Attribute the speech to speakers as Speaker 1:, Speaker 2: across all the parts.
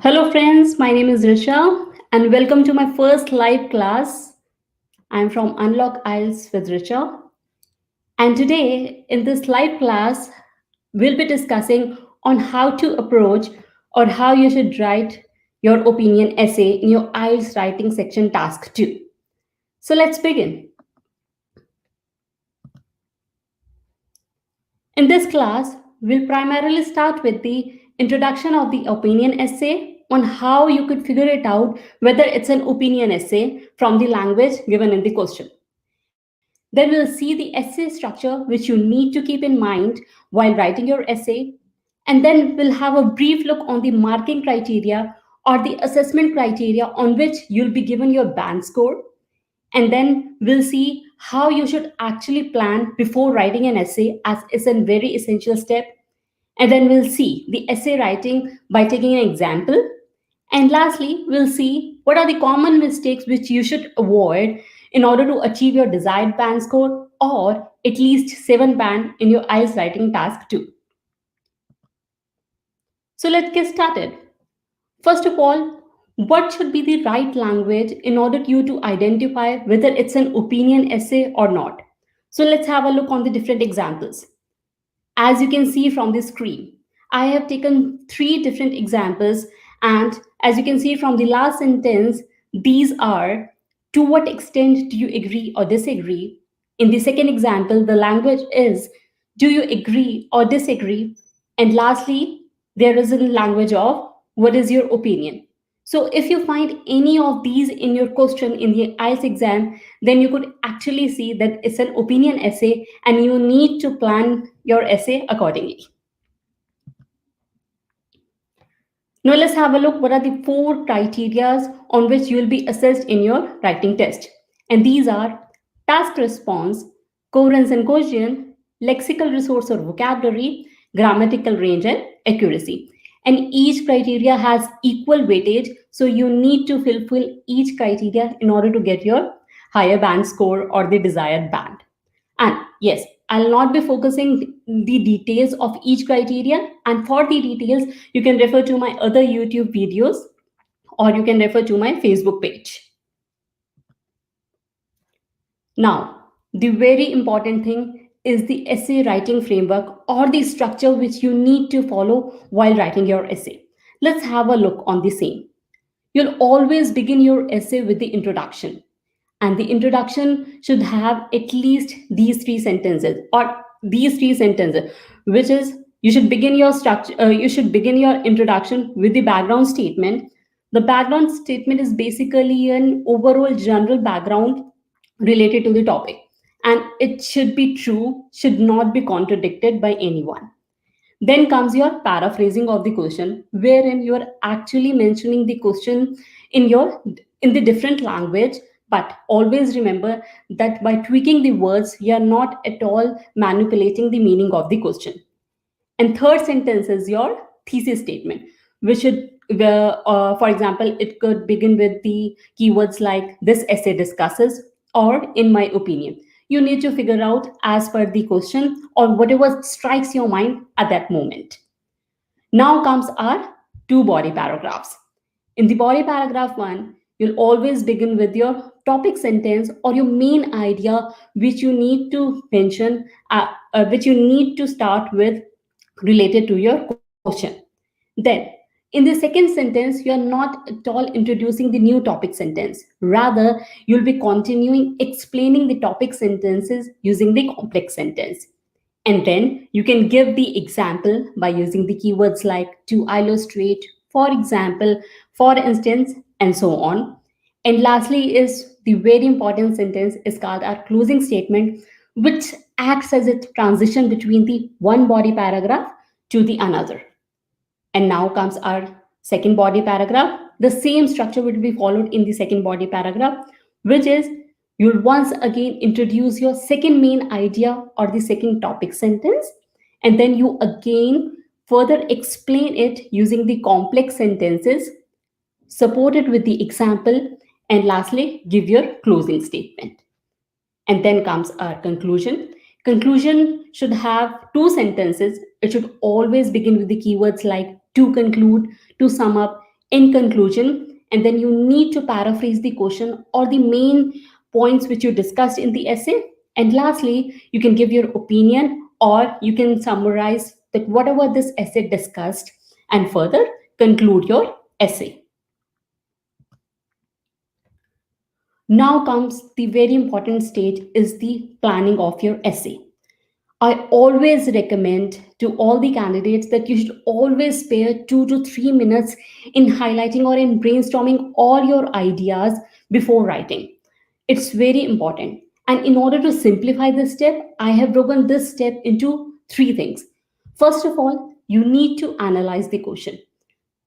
Speaker 1: Hello, friends. My name is Richa, and welcome to my first live class. I'm from Unlock IELTS with Richa. And today, in this live class, we'll be discussing on how to approach or how you should write your opinion essay in your IELTS writing section task 2. So let's begin. In this class, we'll primarily start with the introduction of the opinion essay on how you could figure it out whether it's an opinion essay from the language given in the question. Then we'll see the essay structure which you need to keep in mind while writing your essay. And then we'll have a brief look on the marking criteria or the assessment criteria on which you'll be given your band score. And then we'll see how you should actually plan before writing an essay, as it's a very essential step. And then we'll see the essay writing by taking an example. And lastly, we'll see what are the common mistakes which you should avoid in order to achieve your desired band score or at least 7 band in your IELTS writing task 2. So let's get started. First of all, what should be the right language in order for you to identify whether it's an opinion essay or not? So let's have a look on the different examples. As you can see from the screen, I have taken 3 different examples, and as you can see from the last sentence, these are to what extent do you agree or disagree? In the second example, the language is do you agree or disagree? And lastly, there is a language of what is your opinion? So if you find any of these in your question in the IELTS exam, then you could actually see that it's an opinion essay and you need to plan your essay accordingly. Now let's have a look what are the 4 criteria on which you will be assessed in your writing test. And these are task response, coherence and cohesion, lexical resource or vocabulary, grammatical range and accuracy. And each criteria has equal weightage, so you need to fulfill each criteria in order to get your higher band score or the desired band. And yes, I'll not be focusing the details of each criteria. And for the details, you can refer to my other YouTube videos or you can refer to my Facebook page. Now, the very important thing is the essay writing framework or the structure which you need to follow while writing your essay. Let's have a look on the same. You'll always begin your essay with the introduction. And the introduction should have at least these 3 sentences or these 3 sentences, which is you should begin your structure, you should begin your introduction with the background statement. The background statement is basically an overall general background related to the topic, and it should be true, should not be contradicted by anyone. Then comes your paraphrasing of the question, wherein you are actually mentioning the question in your in the different language, but always remember that by tweaking the words, you are not at all manipulating the meaning of the question. And third sentence is your thesis statement, which should, for example, it could begin with the keywords like this essay discusses or in my opinion. You need to figure out as per the question or whatever strikes your mind at that moment. Now comes our 2 body paragraphs. In the body paragraph 1, you'll always begin with your topic sentence or your main idea, which you need to mention, which you need to start with related to your question. Then, in the second sentence, you are not at all introducing the new topic sentence. Rather, you'll be continuing explaining the topic sentences using the complex sentence. And then you can give the example by using the keywords like to illustrate, for example, for instance, and so on. And lastly, is the very important sentence is called our closing statement, which acts as a transition between the one body paragraph to the another. And now comes our second body paragraph. The same structure will be followed in the second body paragraph, which is you'll once again introduce your second main idea or the second topic sentence, and then you again further explain it using the complex sentences, support it with the example, and lastly, give your closing statement. And then comes our conclusion. Conclusion should have 2 sentences. It should always begin with the keywords like to conclude, to sum up, in conclusion, and then you need to paraphrase the question or the main points which you discussed in the essay. And lastly, you can give your opinion or you can summarize that whatever this essay discussed and further conclude your essay. Now comes the very important stage is the planning of your essay. I always recommend to all the candidates that you should always spare 2 to 3 minutes in highlighting or in brainstorming all your ideas before writing. It's very important. And in order to simplify this step, I have broken this step into three things. First of all, you need to analyze the question.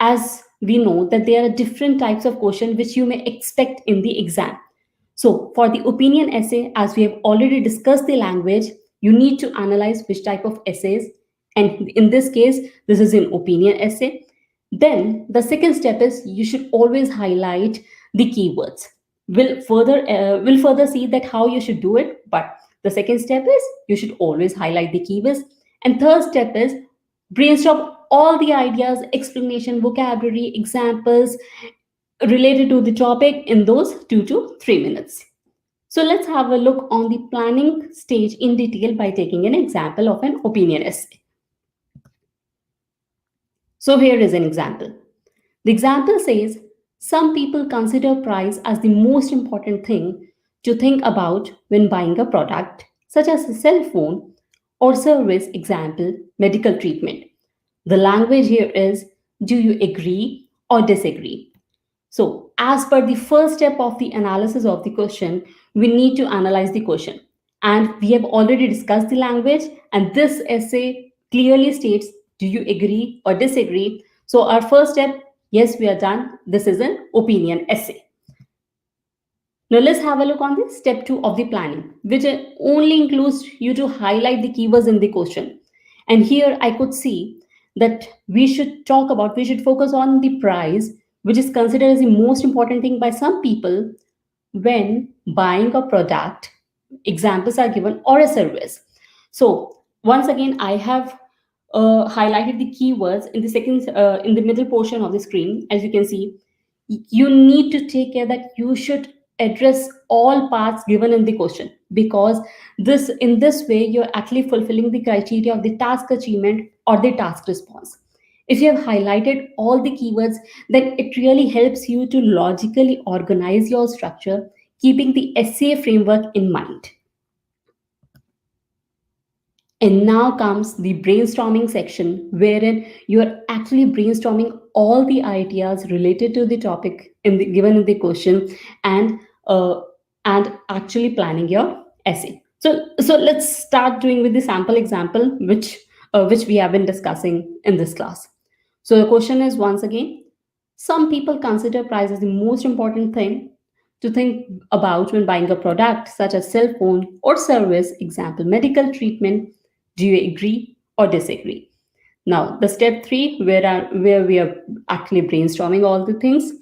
Speaker 1: As we know that there are different types of questions which you may expect in the exam. So, for the opinion essay, as we have already discussed the language, you need to analyze which type of essays, and in this case, this is an opinion essay. Then, the second step is you should always highlight the keywords. We'll further see that how you should do it, but the second step is you should always highlight the keywords. And third step is brainstorm all the ideas, explanation, vocabulary, examples related to the topic in those 2 to 3 minutes. So let's have a look on the planning stage in detail by taking an example of an opinion essay. So here is an example. The example says some people consider price as the most important thing to think about when buying a product, such as a cell phone or service, example, medical treatment. The language here is do you agree or disagree? So, as per the first step of the analysis of the question, we need to analyze the question. And we have already discussed the language, and this essay clearly states do you agree or disagree? So, our first step, yes, we are done. This is an opinion essay. Now, let's have a look on the step two of the planning, which only includes you to highlight the keywords in the question. And here I could see that we should focus on the price, which is considered as the most important thing by some people when buying a product. Examples are given or a service. So, once again, I have highlighted the keywords in the middle portion of the screen. As you can see, you need to take care that you should address all parts given in the question, because this in this way you're actually fulfilling the criteria of the task achievement or the task response. If you have highlighted all the keywords, then it really helps you to logically organize your structure, keeping the essay framework in mind. And now comes the brainstorming section, wherein you are actually brainstorming all the ideas related to the topic given in the question, and uh, and actually planning your essay. So let's start doing with the sample example, which we have been discussing in this class. So the question is once again, some people consider price as the most important thing to think about when buying a product such as cell phone or service, example, medical treatment. Do you agree or disagree? Now, the step three, where we are actually brainstorming all the things.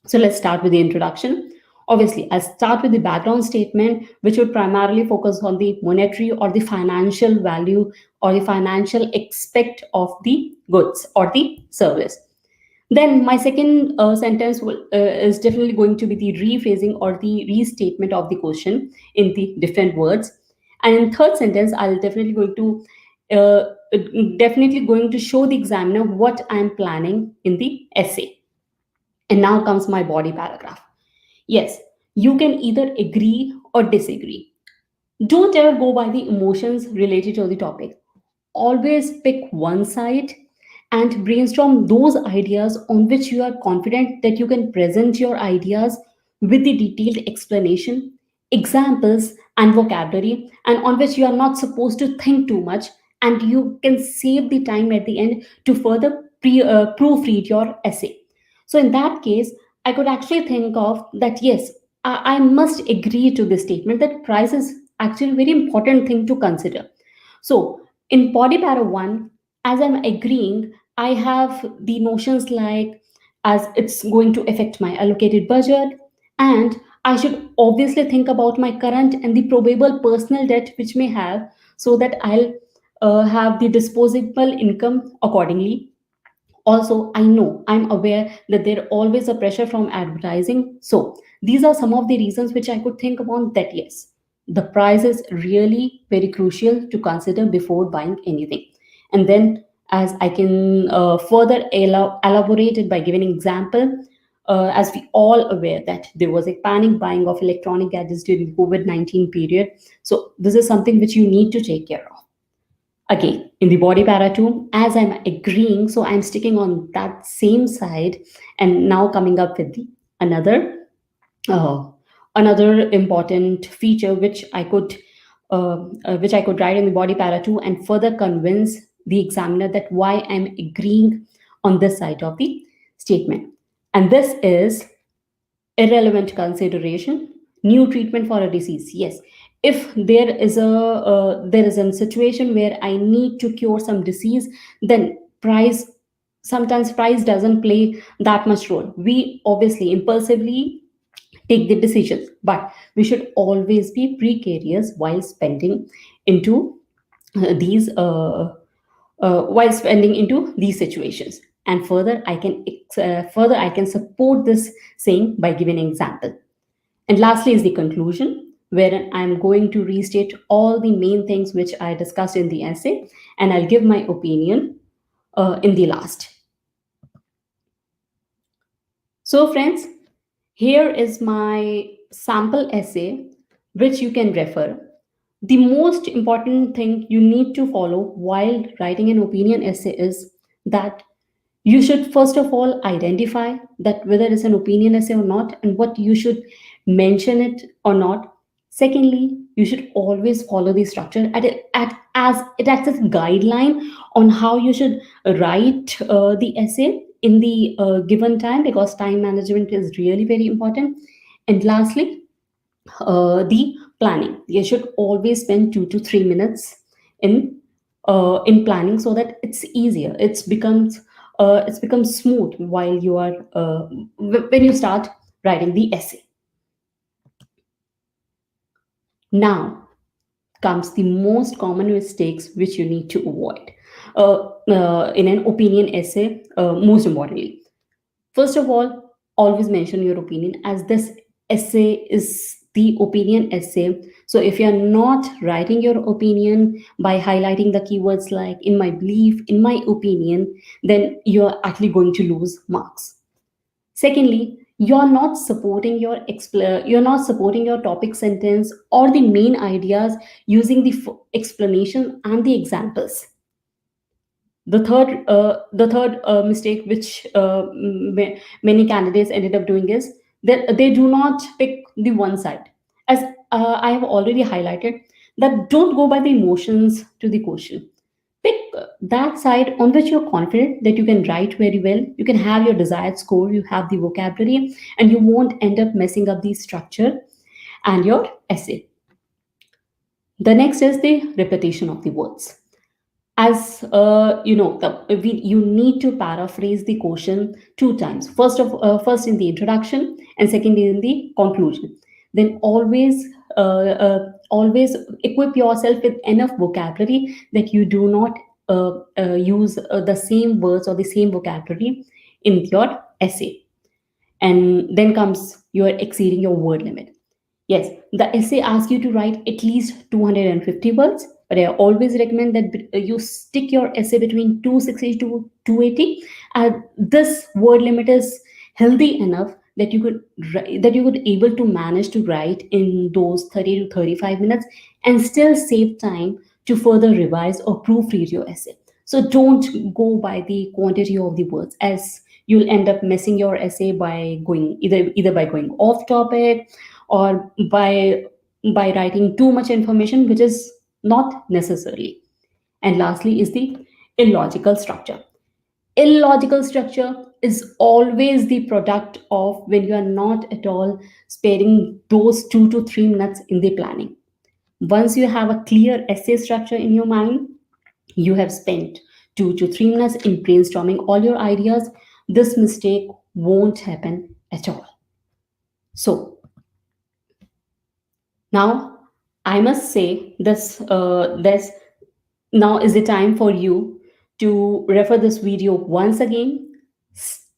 Speaker 1: So let's start with the introduction. Obviously, I'll start with the background statement, which would primarily focus on the monetary or the financial value or the financial aspect of the goods or the service. Then my second sentence is definitely going to be the rephrasing or the restatement of the question in the different words. And in third sentence, I'll uh, definitely going to show the examiner what I'm planning in the essay. And now comes my body paragraph. Yes, you can either agree or disagree. Don't ever go by the emotions related to the topic. Always pick one side and brainstorm those ideas on which you are confident that you can present your ideas with the detailed explanation, examples, and vocabulary, and on which you are not supposed to think too much, and you can save the time at the end to further proofread your essay. So, in that case, I could actually think of that yes, I must agree to this statement that price is actually a very important thing to consider. So, in body para 1, as I'm agreeing, I have the notions like as it's going to affect my allocated budget, and I should obviously think about my current and the probable personal debt which may have, so that I'll have the disposable income accordingly. Also, I'm aware that there always a pressure from advertising. So these are some of the reasons which I could think about, that yes, the price is really very crucial to consider before buying anything. And then, as I can further elaborate it by giving an example, as we all aware that there was a panic buying of electronic gadgets during COVID-19 period. So this is something which you need to take care of. Again, in the body para too, as I'm agreeing, so I'm sticking on that same side, and now coming up with the another uh, another important feature which I could write in the body para too, and further convince the examiner that why I'm agreeing on this side of the statement. And this is irrelevant consideration, new treatment for a disease. Yes, if there is a situation where I need to cure some disease, then price, sometimes price doesn't play that much role. We obviously impulsively take the decisions, but we should always be precarious while spending into these while spending into these situations. And further I can support this saying by giving an example. And lastly is the conclusion, wherein I'm going to restate all the main things which I discussed in the essay, and I'll give my opinion in the last. So, friends, here is my sample essay, which you can refer. The most important thing you need to follow while writing an opinion essay is that you should first of all identify that whether it's an opinion essay or not, and what you should mention it or not. Secondly, you should always follow the structure as it acts as a guideline on how you should write the essay in the given time, because time management is really very important. And lastly, the planning. You should always spend 2 to 3 minutes in planning, so that it's easier. It's becomes smooth while you are when you start writing the essay. Now comes the most common mistakes which you need to avoid in an opinion essay. Most importantly, first of all, always mention your opinion, as this essay is the opinion essay. So if you're not writing your opinion by highlighting the keywords like in my belief, in my opinion, then you're actually going to lose marks. Secondly, you're not supporting your topic sentence or the main ideas using the explanation and the examples. The third mistake which many candidates ended up doing is that they do not pick the one side. As I have already highlighted, that don't go by the emotions to the question. Pick that side on which you're confident that you can write very well, you can have your desired score, you have the vocabulary, and you won't end up messing up the structure and your essay. The next is the repetition of the words. As you need to paraphrase the question 2 times. First in the introduction, and second in the conclusion. Then always equip yourself with enough vocabulary that you do not use the same words or the same vocabulary in your essay. And then comes your exceeding your word limit. Yes, the essay asks you to write at least 250 words, but I always recommend that you stick your essay between 260 to 280. This word limit is healthy enough that you could able to manage to write in those 30 to 35 minutes and still save time to further revise or proofread your essay. So don't go by the quantity of the words, as you'll end up messing your essay by going either by going off topic, or by writing too much information which is not necessary. And lastly is the illogical structure. Illogical structure is always the product of when you are not at all sparing those 2 to 3 minutes in the planning. Once you have a clear essay structure in your mind, you have spent 2 to 3 minutes in brainstorming all your ideas. This mistake won't happen at all. So now, I must say this now is the time for you to refer this video once again,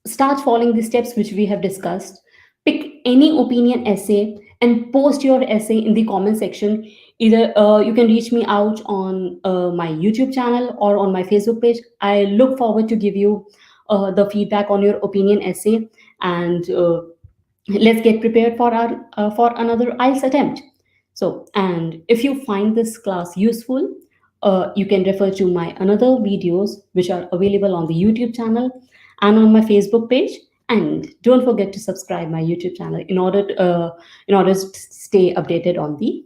Speaker 1: start following the steps which we have discussed, pick any opinion essay and post your essay in the comment section. Either you can reach me out on my YouTube channel or on my Facebook page. I look forward to give you the feedback on your opinion essay, and let's get prepared for another IELTS attempt. So, and if you find this class useful, you can refer to my another videos which are available on the YouTube channel and on my Facebook page. And don't forget to subscribe my YouTube channel in order to stay updated on the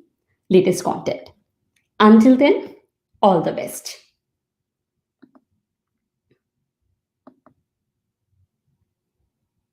Speaker 1: latest content. Until then, all the best.